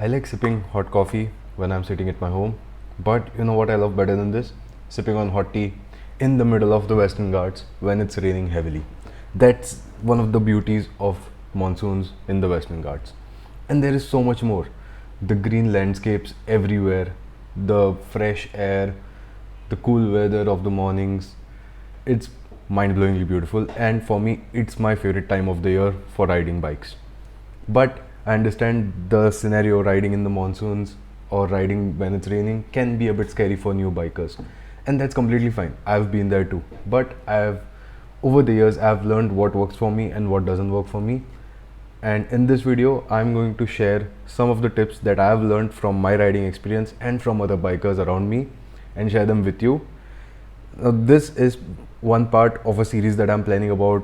I like sipping hot coffee when I'm sitting at my home, but you know what I love better than this? Sipping on hot tea in the middle of the Western Ghats when it's raining heavily. That's one of the beauties of monsoons in the Western Ghats. And there is so much more. The green landscapes everywhere, the fresh air, the cool weather of the mornings. It's mind-blowingly beautiful, and for me it's my favorite time of the year for riding bikes. But I understand the scenario riding in the monsoons or riding when it's raining can be a bit scary for new bikers, and that's completely fine. I've been there too, but over the years I've learned what works for me and what doesn't work for me. And in this video I'm going to share some of the tips that I've learned from my riding experience and from other bikers around me and share them with you. This is one part of a series that I'm planning about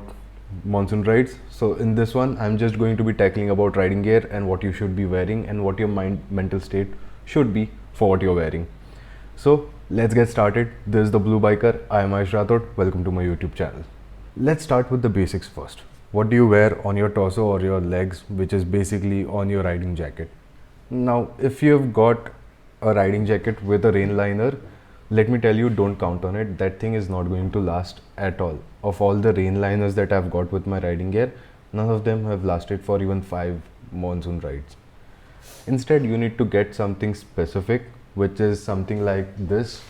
monsoon rides. So in this one I'm just going to be tackling about riding gear and what you should be wearing and what your mental state should be for what you're wearing. So let's get started. This is the Blue Biker. I am Ayush Rathod. Welcome to my YouTube channel. Let's start with the basics first. What do you wear on your torso or your legs, which is basically on your riding jacket? Now if you've got a riding jacket with a rain liner, let me tell you, don't count on it. That thing is not going to last at all. Of all the rain liners that I've got with my riding gear, none of them have lasted for even 5 monsoon rides. Instead, you need to get something specific, which is something like this.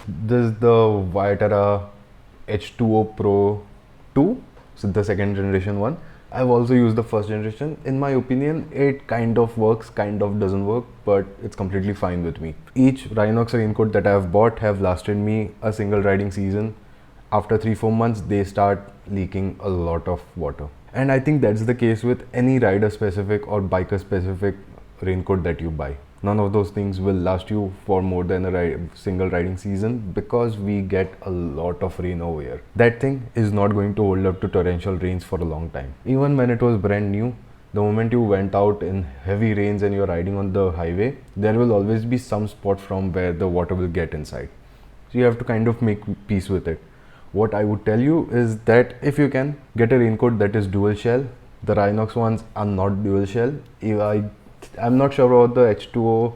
This is the Viaterra H2O Pro 2, so the second generation one. I've also used the first generation. In my opinion, it kind of works, kind of doesn't work, but it's completely fine with me. Each Rhinox raincoat that I've bought have lasted me a single riding season. After 3-4 months, they start leaking a lot of water. And I think that's the case with any rider specific or biker specific raincoat that you buy. None of those things will last you for more than a single riding season because we get a lot of rain over here. That thing is not going to hold up to torrential rains for a long time. Even when it was brand new, the moment you went out in heavy rains and you're riding on the highway, there will always be some spot from where the water will get inside. So you have to kind of make peace with it. What I would tell you is that if you can, get a raincoat that is dual shell. The Rhinox ones are not dual shell. I'm not sure about the H2O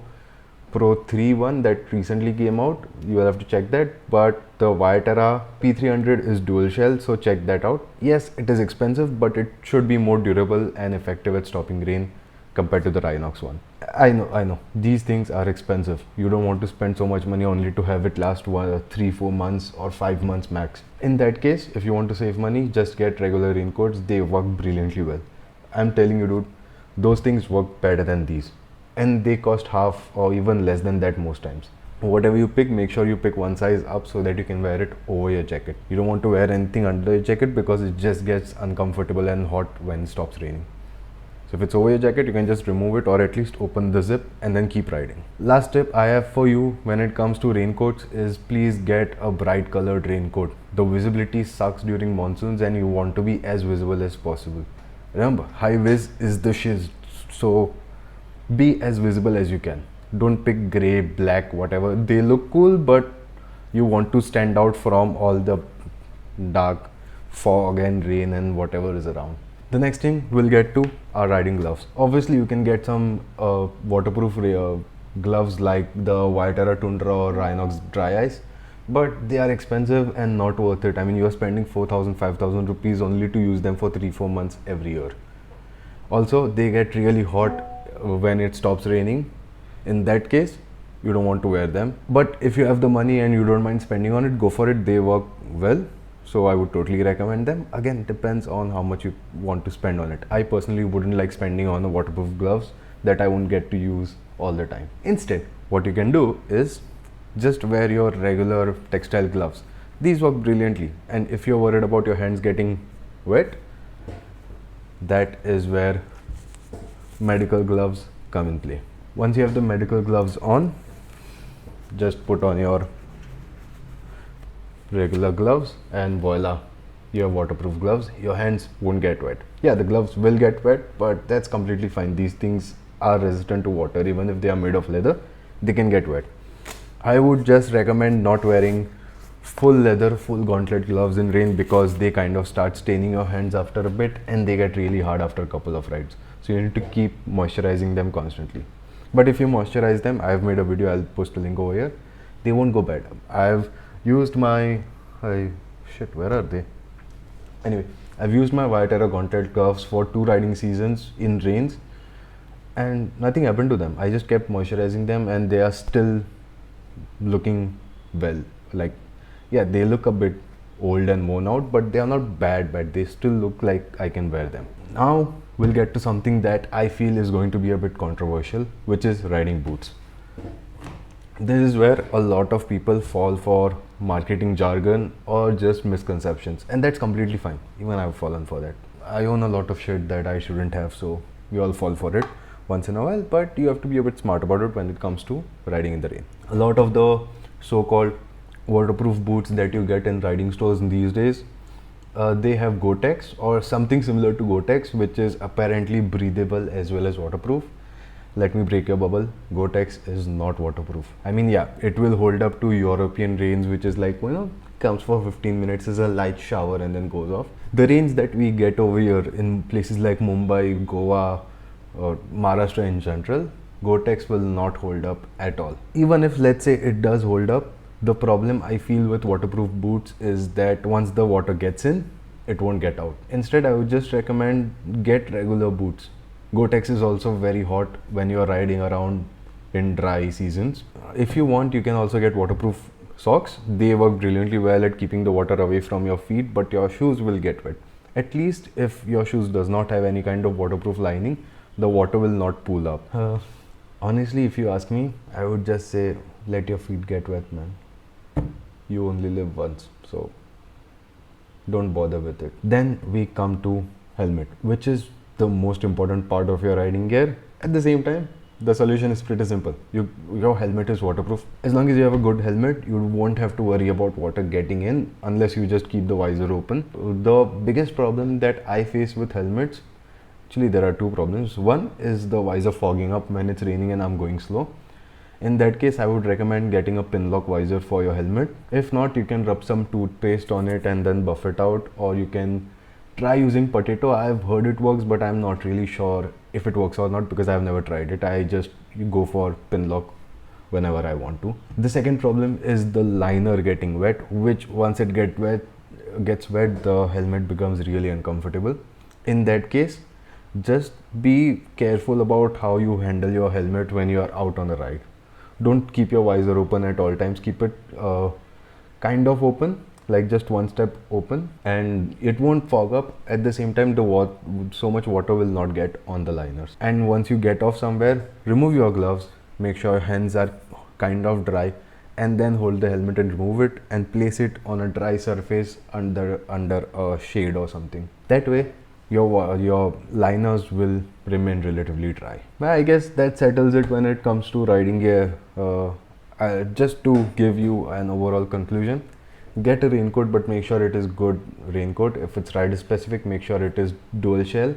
Pro 3 one that recently came out. You will have to check that. But the Viaterra P300 is dual shell, so check that out. Yes, it is expensive, but it should be more durable and effective at stopping rain compared to the Rhinox one. I know. These things are expensive. You don't want to spend so much money only to have it last 3-4 months or 5 months max. In that case, if you want to save money, just get regular raincoats. They work brilliantly well. I'm telling you, dude. Those things work better than these, and they cost half or even less than that most times. Whatever you pick, make sure you pick one size up so that you can wear it over your jacket. You don't want to wear anything under your jacket because it just gets uncomfortable and hot when it stops raining. So if it's over your jacket, you can just remove it or at least open the zip and then keep riding. Last tip I have for you when it comes to raincoats is please get a bright colored raincoat. The visibility sucks during monsoons and you want to be as visible as possible. Remember, high vis is the shiz, so be as visible as you can. Don't pick grey, black, whatever. They look cool, but you want to stand out from all the dark fog and rain and whatever is around. The next thing we'll get to are riding gloves. Obviously, you can get some waterproof gloves like the Viaterra Tundra or Rhinox Dry Ice, but they are expensive and not worth it. I mean, you are spending 4,000-5,000 rupees only to use them for 3-4 months every year. Also, they get really hot when it stops raining. In that case, you don't want to wear them. But if you have the money and you don't mind spending on it, go for it. They work well. So I would totally recommend them. Again, depends on how much you want to spend on it. I personally wouldn't like spending on the waterproof gloves that I won't get to use all the time. Instead, what you can do is just wear your regular textile gloves. These work brilliantly, and if you're worried about your hands getting wet, that is where medical gloves come in play. Once you have the medical gloves on, just put on your regular gloves and voila, you have waterproof gloves. Your hands won't get wet. Yeah, the gloves will get wet, but that's completely fine. These things are resistant to water. Even if they are made of leather, they can get wet. I would just recommend not wearing full leather, full gauntlet gloves in rain, because they kind of start staining your hands after a bit and they get really hard after a couple of rides. So you need to keep moisturizing them constantly. But if you moisturize them, I've made a video, I'll post a link over here, they won't go bad. I've used my, where are they? Anyway, I've used my Viaterra gauntlet gloves for 2 riding seasons in rains and nothing happened to them. I just kept moisturizing them and they are still looking well. Like, yeah, they look a bit old and worn out, but they are not bad, but they still look like I can wear them. Now we'll get to something that I feel is going to be a bit controversial, which is riding boots. This is where a lot of people fall for marketing jargon or just misconceptions, and that's completely fine. Even I've fallen for that. I own a lot of shit that I shouldn't have, so we all fall for it once in a while, but you have to be a bit smart about it when it comes to riding in the rain. A lot of the so-called waterproof boots that you get in riding stores these days, they have Gore-Tex or something similar to Gore-Tex, which is apparently breathable as well as waterproof. Let me break your bubble. Gore-Tex is not waterproof. I mean, yeah, it will hold up to European rains, which is like, comes for 15 minutes, is a light shower and then goes off. The rains that we get over here in places like Mumbai, Goa, or Maharashtra in general, Gore-Tex will not hold up at all. Even if, let's say, it does hold up, the problem I feel with waterproof boots is that once the water gets in, it won't get out. Instead, I would just recommend get regular boots. Gore-Tex is also very hot when you are riding around in dry seasons. If you want, you can also get waterproof socks. They work brilliantly well at keeping the water away from your feet, but your shoes will get wet. At least if your shoes does not have any kind of waterproof lining, the water will not pool up. Honestly, if you ask me, I would just say let your feet get wet, man. You only live once, so don't bother with it. Then we come to helmet, which is the most important part of your riding gear. At the same time, the solution is pretty simple. Your helmet is waterproof. As long as you have a good helmet, you won't have to worry about water getting in unless you just keep the visor open. The biggest problem that I face with helmets, actually there are 2 problems. One is the visor fogging up when it's raining and I'm going slow. In that case, I would recommend getting a pin lock visor for your helmet. If not, you can rub some toothpaste on it and then buff it out, or you can try using potato. I've heard it works, but I'm not really sure if it works or not because I've never tried it. I just go for pin lock whenever I want to. The second problem is the liner getting wet, which once it gets wet, the helmet becomes really uncomfortable. In that case, just be careful about how you handle your helmet when you are out on a ride. Don't keep your visor open at all times. Keep it kind of open, like just one step open, and it won't fog up. At the same time, so much water will not get on the liners. And once you get off somewhere, remove your gloves, make sure your hands are kind of dry, and then hold the helmet and remove it and place it on a dry surface under a shade or something. That way your liners will remain relatively dry. But I guess that settles it when it comes to riding gear. Just to give you an overall conclusion, get a raincoat, but make sure it is good raincoat. If it's rider specific, make sure it is dual shell,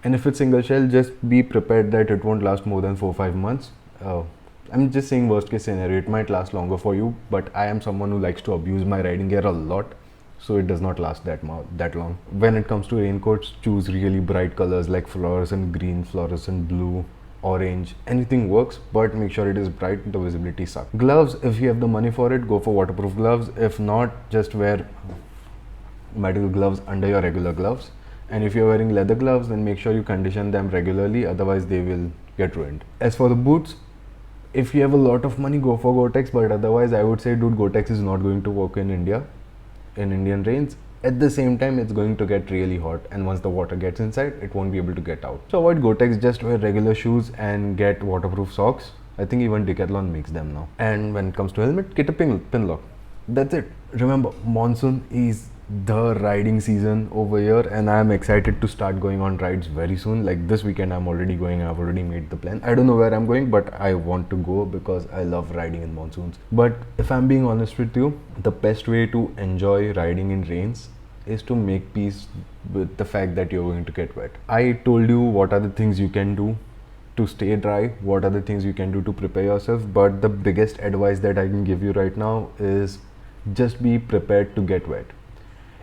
and if it's single shell, just be prepared that it won't last more than 4-5 months. I'm just saying worst case scenario, it might last longer for you, but I am someone who likes to abuse my riding gear a lot, so it does not last that long. When it comes to raincoats, choose really bright colors like fluorescent green, fluorescent blue, orange, anything works, but make sure it is bright. The visibility sucks. Gloves, if you have the money for it, go for waterproof gloves. If not, just wear medical gloves under your regular gloves. And if you're wearing leather gloves, then make sure you condition them regularly, otherwise they will get ruined. As for the boots, if you have a lot of money, go for Gore-Tex, but otherwise I would say, dude, Gore-Tex is not going to work in India, in Indian rains. At the same time, it's going to get really hot, and once the water gets inside, it won't be able to get out. So avoid Gore-Tex, just wear regular shoes and get waterproof socks. I think even Decathlon makes them now. And when it comes to helmet, get a pin lock. That's it. Remember, monsoon is the riding season over here, and I'm excited to start going on rides very soon. Like this weekend, I'm already going. I've already made the plan. I don't know where I'm going, but I want to go because I love riding in monsoons. But if I'm being honest with you, the best way to enjoy riding in rains is to make peace with the fact that you're going to get wet. I told you what are the things you can do to stay dry, what are the things you can do to prepare yourself, but the biggest advice that I can give you right now is just be prepared to get wet.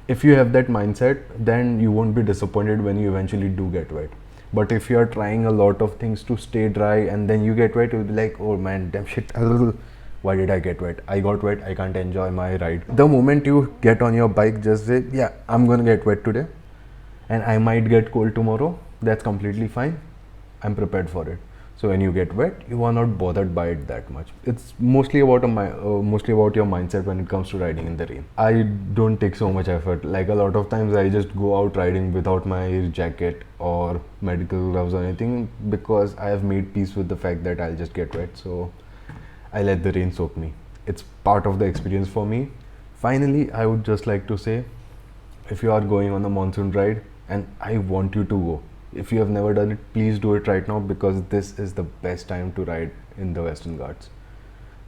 If you have that mindset, then you won't be disappointed when you eventually do get wet. But if you are trying a lot of things to stay dry and then you get wet, you'll be like, oh man, damn shit, why did I get wet? I got wet, I can't enjoy my ride. The moment you get on your bike, just say, yeah, I'm gonna get wet today and I might get cold tomorrow. That's completely fine. I'm prepared for it. So when you get wet, you are not bothered by it that much. It's mostly about mostly about your mindset when it comes to riding in the rain. I don't take so much effort. Like a lot of times, I just go out riding without my jacket or medical gloves or anything because I have made peace with the fact that I'll just get wet. So I let the rain soak me. It's part of the experience for me. Finally, I would just like to say, if you are going on a monsoon ride, and I want you to go, if you have never done it, please do it right now because this is the best time to ride in the Western Ghats.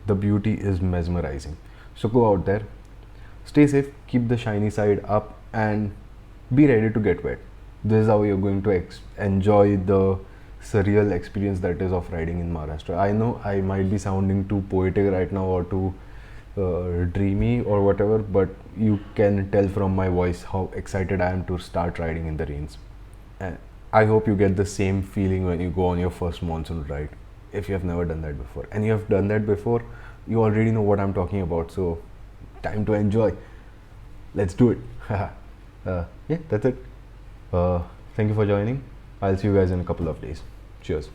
The beauty is mesmerizing. So go out there, stay safe, keep the shiny side up, and be ready to get wet. This is how you're going to enjoy the surreal experience that is of riding in Maharashtra. I know I might be sounding too poetic right now or too dreamy or whatever, but you can tell from my voice how excited I am to start riding in the rains. And I hope you get the same feeling when you go on your first monsoon ride, if you have never done that before. And you have done that before, you already know what I'm talking about, so time to enjoy. Let's do it. Yeah, that's it. Thank you for joining. I'll see you guys in a couple of days. Cheers.